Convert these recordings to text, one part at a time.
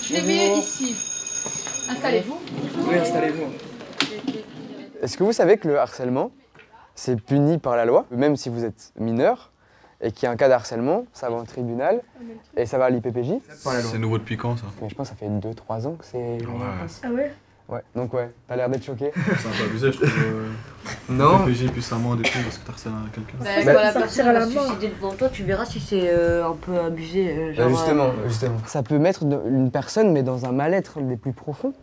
Je les mets ici. Installez-vous. Oui, installez-vous. Est-ce que vous savez que le harcèlement, c'est puni par la loi, même si vous êtes mineur, et qu'il y a un cas de harcèlement, ça va au tribunal, et ça va à l'IPPJ. C'est nouveau depuis quand, ça? Mais je pense que ça fait 2-3 ans que c'est... Ah ouais? Ouais, donc ouais, t'as l'air d'être choqué. C'est un peu abusé, je trouve. Non. l'IPPJ plus amende et tout parce que t'as harcelé quelqu'un. Quand la personne va se suicider devant toi, tu verras si c'est un peu abusé. Genre, justement. Ça peut mettre une personne, mais dans un mal-être les plus profonds.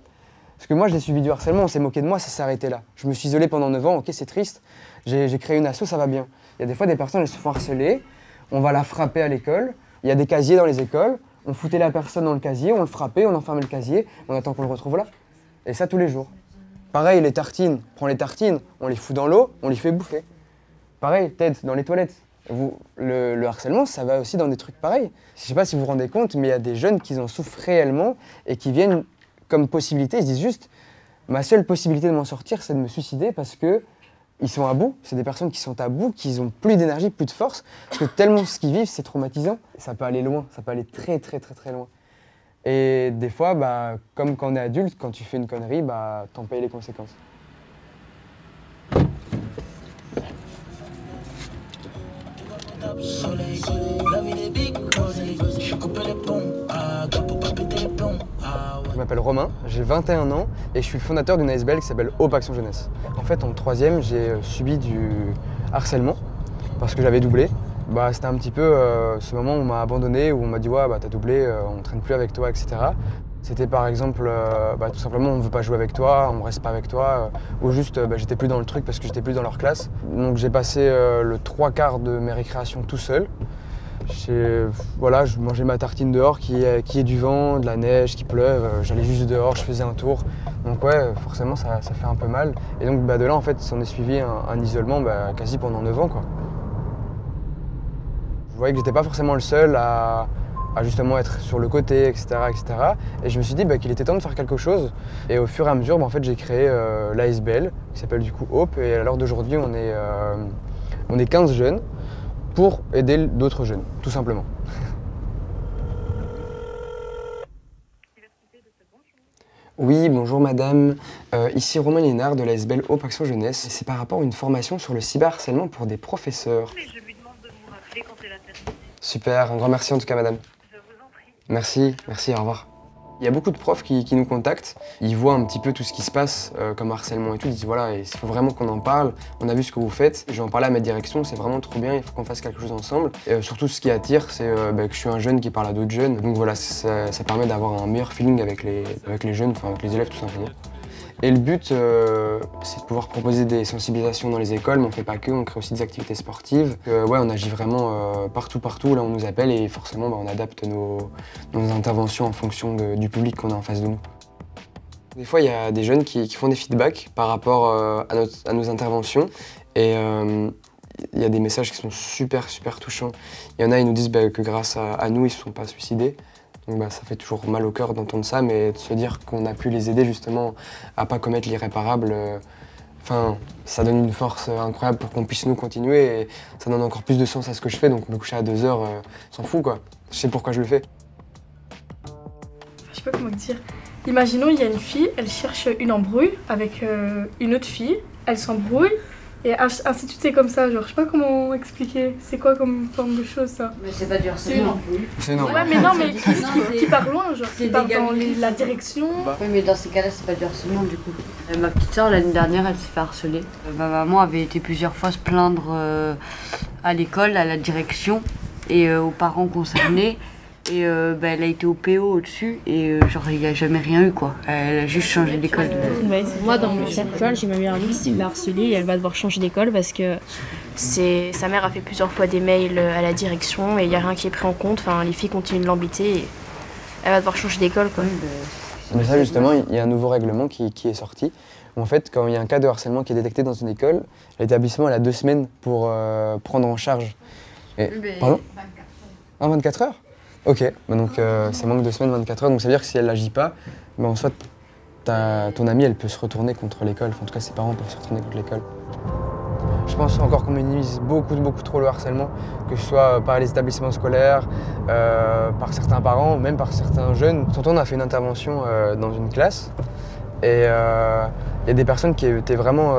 Parce que moi, j'ai subi du harcèlement, on s'est moqué de moi, ça s'est arrêté là. Je me suis isolé pendant 9 ans, ok, c'est triste. J'ai créé une asso, ça va bien. Il y a des fois des personnes, elles se font harceler, on va la frapper à l'école. Il y a des casiers dans les écoles, on foutait la personne dans le casier, on le frappait, on enfermait le casier, on attend qu'on le retrouve là. Et ça tous les jours. Pareil, les tartines, prends les tartines, on les fout dans l'eau, on les fait bouffer. Pareil, tête dans les toilettes. Le harcèlement, ça va aussi dans des trucs pareils. Je sais pas si vous vous rendez compte, mais il y a des jeunes qui en souffrent réellement et qui viennent comme possibilité, ils se disent juste, ma seule possibilité de m'en sortir, c'est de me suicider parce que ils sont à bout. C'est des personnes qui sont à bout, qui ont plus d'énergie, plus de force, parce que tellement ce qu'ils vivent, c'est traumatisant. Ça peut aller loin, ça peut aller très loin. Et des fois, bah, comme quand on est adulte, quand tu fais une connerie, bah, t'en payes les conséquences. Je m'appelle Romain, j'ai 21 ans et je suis le fondateur d'une ASBL qui s'appelle Hope Action Jeunesse. En fait, en 3e, j'ai subi du harcèlement parce que j'avais doublé. Bah, c'était un petit peu ce moment où on m'a abandonné, où on m'a dit ouais, bah, t'as doublé, on ne traîne plus avec toi, etc. C'était par exemple, tout simplement on ne veut pas jouer avec toi, on ne reste pas avec toi, ou juste j'étais plus dans le truc parce que j'étais plus dans leur classe. Donc j'ai passé le 3/4 de mes récréations tout seul. Voilà, je mangeais ma tartine dehors, qui est du vent, de la neige, qui pleuve, j'allais juste dehors, je faisais un tour. Donc ouais, forcément ça fait un peu mal. Et donc de là en fait, s'en est suivi un isolement quasi pendant 9 ans, quoi. Je voyais que j'étais pas forcément le seul à justement être sur le côté, etc. Et je me suis dit qu'il était temps de faire quelque chose. Et au fur et à mesure, en fait, j'ai créé l'ASBL, qui s'appelle du coup Hope. Et à l'heure d'aujourd'hui, on est 15 jeunes pour aider d'autres jeunes, tout simplement. Oui, bonjour madame. Ici Romain Lénard de l'ASBL Hope Action Jeunesse. C'est par rapport à une formation sur le cyberharcèlement pour des professeurs. Mais je lui demande de vous rappeler quand elle a terminé. Super, un grand merci en tout cas madame. Je vous en prie. Merci, au revoir. Il y a beaucoup de profs qui nous contactent, ils voient un petit peu tout ce qui se passe comme harcèlement et tout, ils disent voilà, il faut vraiment qu'on en parle, on a vu ce que vous faites, je vais en parler à ma direction, c'est vraiment trop bien, il faut qu'on fasse quelque chose ensemble. Et surtout ce qui attire, c'est que je suis un jeune qui parle à d'autres jeunes, donc voilà, ça permet d'avoir un meilleur feeling avec les jeunes, enfin avec les élèves tout simplement. Et le but, c'est de pouvoir proposer des sensibilisations dans les écoles, mais on ne fait pas que, on crée aussi des activités sportives. Ouais, on agit vraiment partout, là on nous appelle et forcément on adapte nos interventions en fonction du public qu'on a en face de nous. Des fois, il y a des jeunes qui font des feedbacks par rapport à nos interventions et il y a des messages qui sont super touchants. Il y en a, ils nous disent que grâce à nous, ils ne se sont pas suicidés. Donc ça fait toujours mal au cœur d'entendre ça, mais de se dire qu'on a pu les aider justement à pas commettre l'irréparable, ça donne une force incroyable pour qu'on puisse nous continuer et ça donne encore plus de sens à ce que je fais. Donc me coucher à 2 heures, s'en fout quoi. Je sais pourquoi je le fais. Je sais pas comment dire. Imaginons il y a une fille, elle cherche une embrouille avec une autre fille, elle s'embrouille. Et ainsi de suite, c'est comme ça, genre, je sais pas comment expliquer. C'est quoi comme forme de chose, ça? Mais c'est pas du harcèlement. C'est énorme. Ouais, mais non, mais qui part loin, genre, qui part dans la direction. Oui, mais dans ces cas-là, c'est pas du harcèlement, du coup. Ma petite soeur, l'année dernière, elle s'est fait harceler. Ma maman avait été plusieurs fois se plaindre à l'école, à la direction et aux parents concernés. Et elle a été au PO au-dessus et genre il n'y a jamais rien eu quoi. Elle a juste changé d'école. Moi dans mon cercle école, j'ai ma meilleure amie qui s'est fait harceler et elle va devoir changer d'école parce que sa mère a fait plusieurs fois des mails à la direction et il n'y a rien qui est pris en compte. Enfin, les filles continuent de l'embêter et elle va devoir changer d'école quoi. Mais ça justement, il y a un nouveau règlement qui est sorti. En fait, quand il y a un cas de harcèlement qui est détecté dans une école, l'établissement a 2 semaines pour prendre en charge. Et, pardon ? 24 heures. Ok, donc ça manque 2 semaines, 24 heures, donc ça veut dire que si elle n'agit pas, en soit ton amie elle peut se retourner contre l'école, en tout cas ses parents peuvent se retourner contre l'école. Je pense encore qu'on minimise beaucoup trop le harcèlement, que ce soit par les établissements scolaires, par certains parents, même par certains jeunes. Tantôt on a fait une intervention dans une classe et il y a des personnes qui étaient vraiment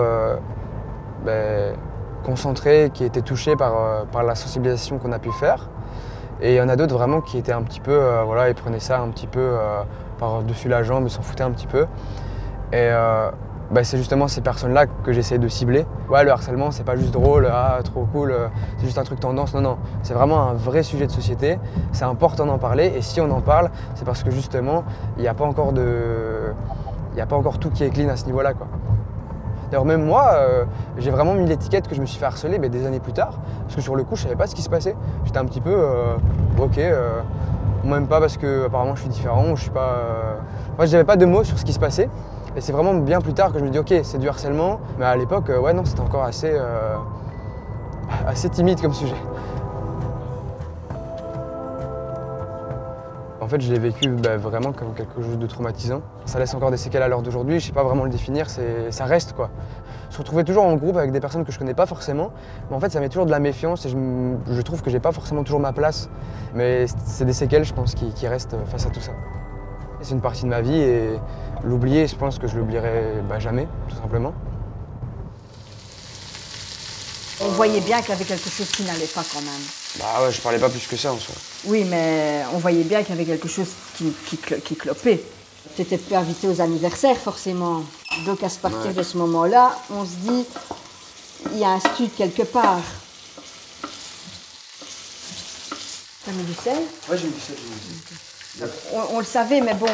concentrées, qui étaient touchées par la sensibilisation qu'on a pu faire. Et il y en a d'autres vraiment qui étaient un petit peu, voilà, ils prenaient ça un petit peu par-dessus la jambe, ils s'en foutaient un petit peu. Et c'est justement ces personnes-là que j'essaie de cibler. Ouais, le harcèlement, c'est pas juste drôle, ah, trop cool, c'est juste un truc tendance. Non, non, c'est vraiment un vrai sujet de société. C'est important d'en parler. Et si on en parle, c'est parce que justement, il n'y a pas encore tout qui est clean à ce niveau-là, quoi. D'ailleurs, même moi, j'ai vraiment mis l'étiquette que je me suis fait harceler des années plus tard. Parce que sur le coup, je savais pas ce qui se passait. J'étais un petit peu, ok, même pas parce que apparemment je suis différent, ou je suis pas. Moi, j'avais pas de mots sur ce qui se passait. Et c'est vraiment bien plus tard que je me dis, ok, c'est du harcèlement. Mais à l'époque, ouais, non, c'était encore assez timide comme sujet. En fait, je l'ai vécu vraiment comme quelque chose de traumatisant. Ça laisse encore des séquelles à l'heure d'aujourd'hui, je sais pas vraiment le définir, ça reste quoi. Se retrouver toujours en groupe avec des personnes que je connais pas forcément, mais en fait ça met toujours de la méfiance et je trouve que j'ai pas forcément toujours ma place. Mais c'est des séquelles, je pense, qui restent face à tout ça. C'est une partie de ma vie et l'oublier, je pense que je l'oublierai jamais, tout simplement. On voyait bien qu'il y avait quelque chose qui n'allait pas quand même. Bah ouais, je parlais pas plus que ça en soi. Oui, mais on voyait bien qu'il y avait quelque chose qui clopait. Tu n'étais plus invité aux anniversaires, forcément. Donc, à partir de ce moment-là, on se dit, il y a un stud quelque part. T'as mis du sel? Ouais, j'ai mis du sel. On le savait, mais bon,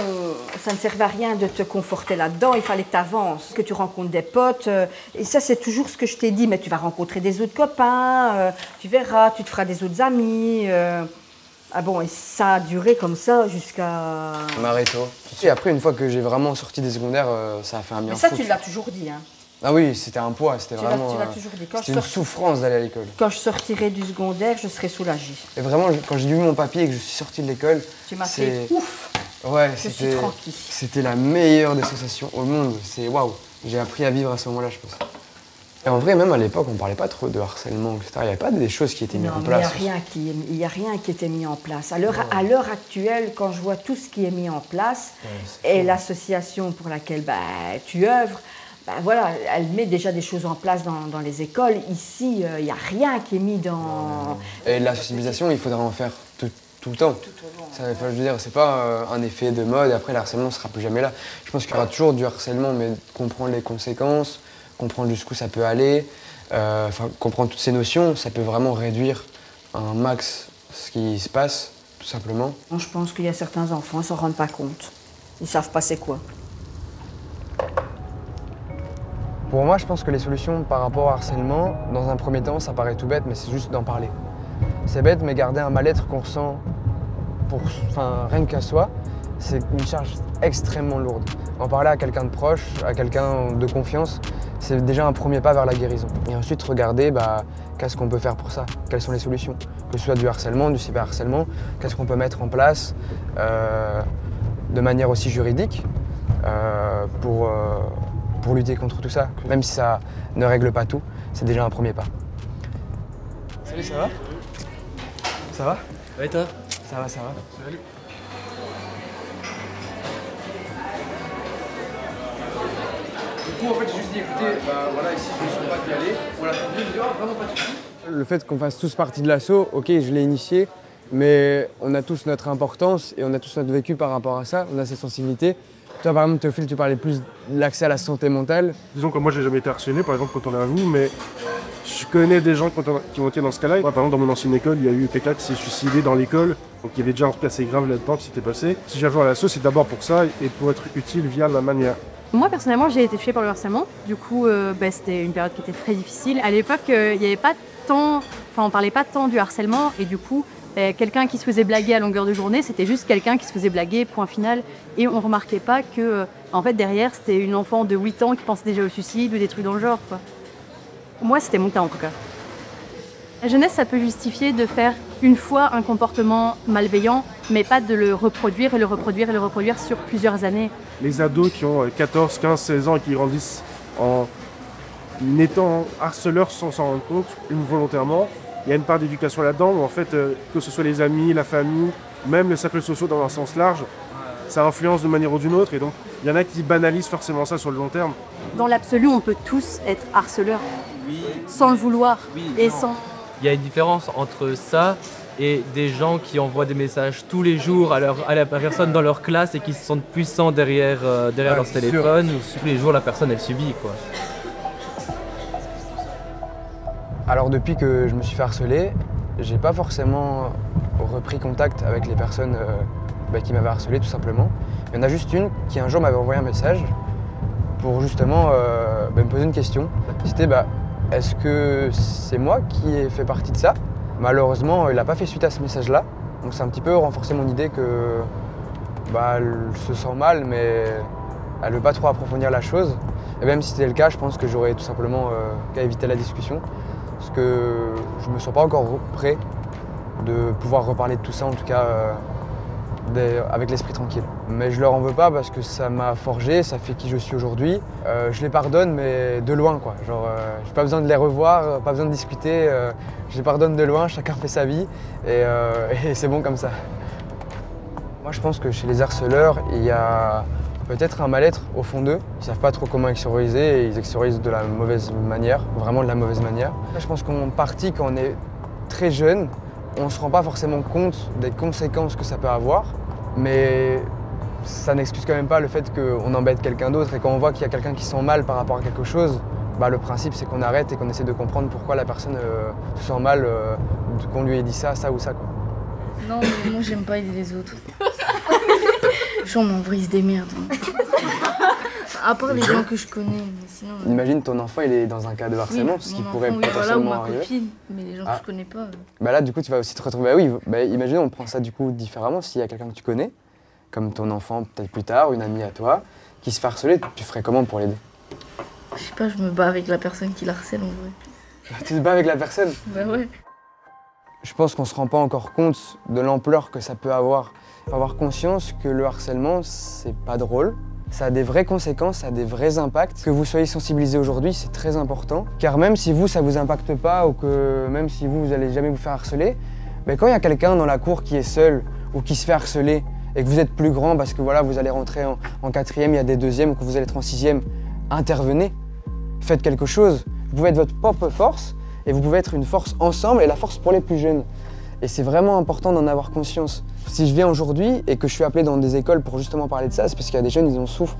ça ne servait à rien de te conforter là-dedans. Il fallait que tu avances, que tu rencontres des potes. Et ça, c'est toujours ce que je t'ai dit. Mais tu vas rencontrer des autres copains, tu verras, tu te feras des autres amis. Ah bon, et ça a duré comme ça jusqu'à... Maréto. Et après, une fois que j'ai vraiment sorti des secondaires, ça a fait un bien fou. Mais ça, tu l'as toujours dit, hein? Ah oui, c'était un poids, c'était vraiment... Tu l'as toujours dit. C'était une souffrance d'aller à l'école. Quand je sortirai du secondaire, je serai soulagée. Et vraiment, quand j'ai eu mon papier et que je suis sorti de l'école... Tu m'as fait ouf! Ouais, je suis tranquille. C'était la meilleure des sensations au monde. C'est waouh! J'ai appris à vivre à ce moment-là, je pense. Et en vrai, même à l'époque, on parlait pas trop de harcèlement, etc. Il n'y avait pas des choses qui étaient mises en place. Il n'y a rien qui était mis en place. À l'heure actuelle, quand je vois tout ce qui est mis en place, et l'association pour laquelle tu œuvres, voilà, elle met déjà des choses en place dans les écoles. Ici, il n'y a rien qui est mis dans... Et la sensibilisation, il faudra en faire tout le temps. Ça, je veux dire, c'est pas un effet de mode et après le harcèlement ne sera plus jamais là. Je pense qu'il y aura toujours du harcèlement, mais comprendre les conséquences, comprendre jusqu'où ça peut aller, comprendre toutes ces notions, ça peut vraiment réduire un max ce qui se passe, tout simplement. Je pense qu'il y a certains enfants, ils ne s'en rendent pas compte. Ils ne savent pas c'est quoi. Pour moi, je pense que les solutions par rapport au harcèlement, dans un premier temps, ça paraît tout bête, mais c'est juste d'en parler. C'est bête, mais garder un mal-être qu'on ressent rien qu'à soi, c'est une charge extrêmement lourde. En parler à quelqu'un de proche, à quelqu'un de confiance, c'est déjà un premier pas vers la guérison. Et ensuite, regarder qu'est-ce qu'on peut faire pour ça, quelles sont les solutions. Que ce soit du harcèlement, du cyberharcèlement, qu'est-ce qu'on peut mettre en place de manière aussi juridique pour lutter contre tout ça. Même si ça ne règle pas tout, c'est déjà un premier pas. Salut, ça va? Ça va? Ouais, toi? Ça va, ça va. Salut. Du coup, en fait, j'ai juste dit, écoutez, voilà, ici, je ne sens pas d'y aller. On l'a fait bien, il dit, vraiment pas de soucis. Le fait qu'on fasse tous partie de l'assaut, ok, je l'ai initié, mais on a tous notre importance et on a tous notre vécu par rapport à ça, on a cette sensibilité. Toi, par exemple, Théophile, tu parlais plus de l'accès à la santé mentale. Disons que moi, j'ai jamais été harcelé, par exemple, quand on est à vous, mais je connais des gens qui ont été dans ce cas-là. Moi, par exemple, dans mon ancienne école, il y a eu quelqu'un qui s'est suicidé dans l'école. Donc, il y avait déjà un truc assez grave là-dedans qui s'était passé. Si j'avais à l'assaut, c'est d'abord pour ça et pour être utile via ma manière. Moi, personnellement, j'ai été touchée par le harcèlement. Du coup, c'était une période qui était très difficile. À l'époque, il n'y avait pas tant... Enfin, on parlait pas tant du harcèlement. Et du coup, quelqu'un qui se faisait blaguer à longueur de journée, c'était juste quelqu'un qui se faisait blaguer, point final. Et on remarquait pas que, en fait, derrière, c'était une enfant de 8 ans qui pensait déjà au suicide ou des trucs dans le genre, quoi. Moi, c'était mon cas, en tout cas. La jeunesse, ça peut justifier de faire une fois un comportement malveillant, mais pas de le reproduire et le reproduire et le reproduire sur plusieurs années. Les ados qui ont 14, 15, 16 ans et qui grandissent en n'étant harceleur sans s'en rendre compte, volontairement. Il y a une part d'éducation là-dedans où en fait, que ce soit les amis, la famille, même les cercles sociaux dans un sens large, ça influence de manière ou d'une autre et donc il y en a qui banalisent forcément ça sur le long terme. Dans l'absolu, on peut tous être harceleurs, sans le vouloir et sans... Il y a une différence entre ça et des gens qui envoient des messages tous les jours à la personne dans leur classe et qui se sentent puissants derrière leur téléphone, où tous les jours la personne elle subit quoi. Alors depuis que je me suis fait harceler, j'ai pas forcément repris contact avec les personnes qui m'avaient harcelé tout simplement. Il y en a juste une qui un jour m'avait envoyé un message pour justement me poser une question. C'était est-ce que c'est moi qui ai fait partie de ça? Malheureusement, il n'a pas fait suite à ce message-là. Donc c'est un petit peu renforcé mon idée que elle se sent mal, mais elle ne veut pas trop approfondir la chose. Et même si c'était le cas, je pense que j'aurais tout simplement qu'à éviter la discussion. Parce que je ne me sens pas encore prêt de pouvoir reparler de tout ça, en tout cas avec l'esprit tranquille. Mais je leur en veux pas parce que ça m'a forgé, ça fait qui je suis aujourd'hui. Je les pardonne, mais de loin quoi. Genre, j'ai pas besoin de les revoir, pas besoin de discuter. Je les pardonne de loin, chacun fait sa vie et c'est bon comme ça. Moi je pense que chez les harceleurs, il y a peut-être un mal-être au fond d'eux. Ils savent pas trop comment extérioriser et ils extériorisent de la mauvaise manière, vraiment de la mauvaise manière. Je pense qu'on partit quand on est très jeune, on se rend pas forcément compte des conséquences que ça peut avoir, mais ça n'excuse quand même pas le fait qu'on embête quelqu'un d'autre et quand on voit qu'il y a quelqu'un qui se sent mal par rapport à quelque chose, le principe c'est qu'on arrête et qu'on essaie de comprendre pourquoi la personne se sent mal, qu'on lui ait dit ça, ça ou ça quoi. Non mais moi j'aime pas aider les autres. J'en m'envrise des merdes. À part les gens que je connais, mais sinon... Imagine ton enfant il est dans un cas de harcèlement, ce qui pourrait potentiellement arriver. Copine, mais les gens que je connais pas... Là du coup tu vas aussi te retrouver, imagine on prend ça du coup différemment, s'il y a quelqu'un que tu connais, comme ton enfant peut-être plus tard, une amie à toi, qui se fait harceler, tu ferais comment pour l'aider? Je sais pas, je me bats avec la personne qui l'harcèle en vrai. Tu te bats avec la personne? Bah ouais. Je pense qu'on se rend pas encore compte de l'ampleur que ça peut avoir. Il faut avoir conscience que le harcèlement, c'est pas drôle. Ça a des vraies conséquences, ça a des vrais impacts. Que vous soyez sensibilisé aujourd'hui, c'est très important. Car même si vous, ça vous impacte pas, ou que même si vous allez jamais vous faire harceler, quand il y a quelqu'un dans la cour qui est seul, ou qui se fait harceler, et que vous êtes plus grand parce que voilà, vous allez rentrer en quatrième, il y a des deuxièmes, ou que vous allez être en sixième, intervenez, faites quelque chose. Vous pouvez être votre propre force, et vous pouvez être une force ensemble, et la force pour les plus jeunes. Et c'est vraiment important d'en avoir conscience. Si je viens aujourd'hui et que je suis appelé dans des écoles pour justement parler de ça, c'est parce qu'il y a des jeunes, ils en souffrent.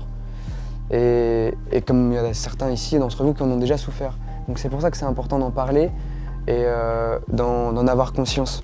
Et comme il y a certains ici d'entre vous qui en ont déjà souffert. Donc c'est pour ça que c'est important d'en parler et d'en avoir conscience.